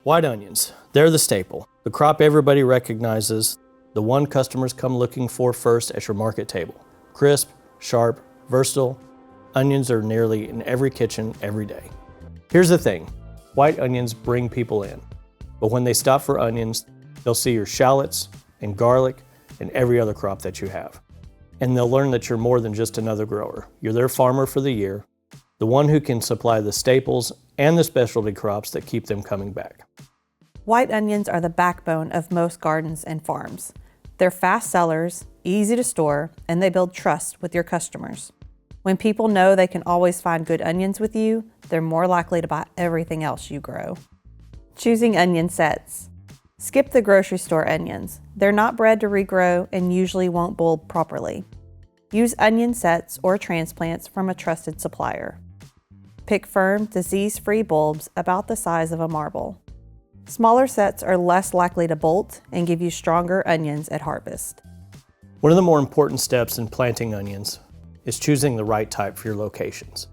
White onions, they're the staple. The crop everybody recognizes, the one customers come looking for first at your market table. Crisp, sharp, versatile, onions are nearly in every kitchen every day. Here's the thing, white onions bring people in, but when they stop for onions, they'll see your shallots and garlic and every other crop that you have. And they'll learn that you're more than just another grower. You're their farmer for the year, the one who can supply the staples and the specialty crops that keep them coming back. White onions are the backbone of most gardens and farms. They're fast sellers, easy to store, and they build trust with your customers. When people know they can always find good onions with you, they're more likely to buy everything else you grow. Choosing onion sets. Skip the grocery store onions. They're not bred to regrow and usually won't bulb properly. Use onion sets or transplants from a trusted supplier. Pick firm, disease-free bulbs about the size of a marble. Smaller sets are less likely to bolt and give you stronger onions at harvest. One of the more important steps in planting onions is choosing the right type for your locations.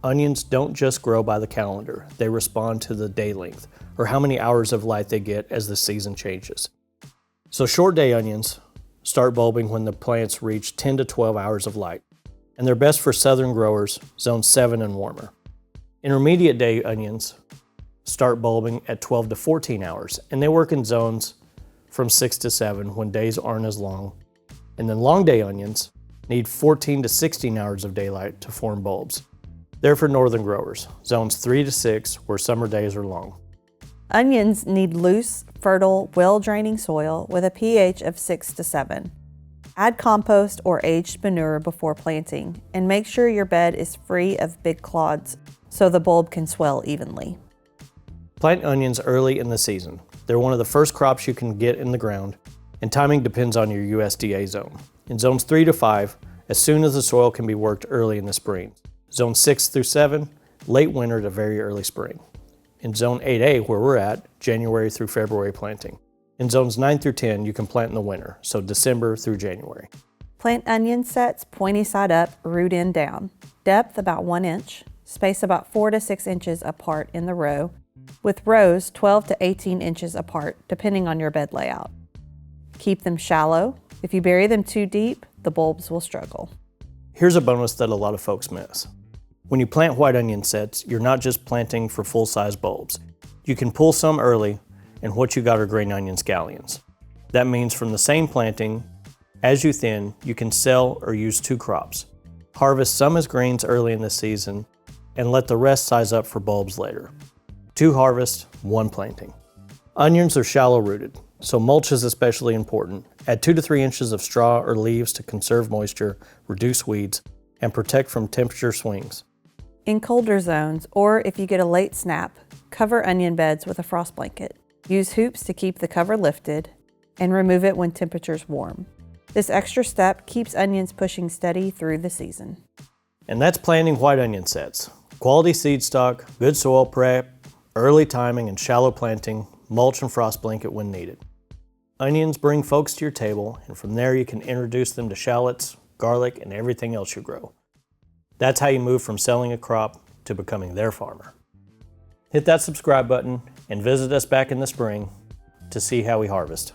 Onions don't just grow by the calendar, they respond to the day length or how many hours of light they get as the season changes. So short day onions start bulbing when the plants reach 10 to 12 hours of light, and they're best for southern growers, zone 7 and warmer. Intermediate day onions start bulbing at 12 to 14 hours, and they work in zones from 6 to 7 when days aren't as long. And then long day onions need 14 to 16 hours of daylight to form bulbs. They're for northern growers, zones 3 to 6 where summer days are long. Onions need loose, fertile, well-draining soil with a pH of 6 to 7. Add compost or aged manure before planting, and make sure your bed is free of big clods so the bulb can swell evenly. Plant onions early in the season. They're one of the first crops you can get in the ground, and timing depends on your USDA zone. In zones 3 to 5, as soon as the soil can be worked early in the spring. Zone 6 through 7, late winter to very early spring. In zone 8A, where we're at, January through February planting. In zones 9 through 10, you can plant in the winter, so December through January. Plant onion sets pointy side up, root end down. Depth about 1 inch, space about 4 to 6 inches apart in the row, with rows 12 to 18 inches apart, depending on your bed layout. Keep them shallow. If you bury them too deep, the bulbs will struggle. Here's a bonus that a lot of folks miss. When you plant white onion sets, you're not just planting for full-size bulbs. You can pull some early, and what you got are green onion scallions. That means from the same planting, as you thin, you can sell or use 2 crops. Harvest some as greens early in the season, and let the rest size up for bulbs later. 2 harvests, 1 planting. Onions are shallow rooted, so mulch is especially important. Add 2 to 3 inches of straw or leaves to conserve moisture, reduce weeds, and protect from temperature swings. In colder zones, or if you get a late snap, cover onion beds with a frost blanket. Use hoops to keep the cover lifted, and remove it when temperatures warm. This extra step keeps onions pushing steady through the season. And that's planting white onion sets. Quality seed stock, good soil prep, early timing and shallow planting, mulch and frost blanket when needed. Onions bring folks to your table, and from there you can introduce them to shallots, garlic, and everything else you grow. That's how you move from selling a crop to becoming their farmer. Hit that subscribe button and visit us back in the spring to see how we harvest.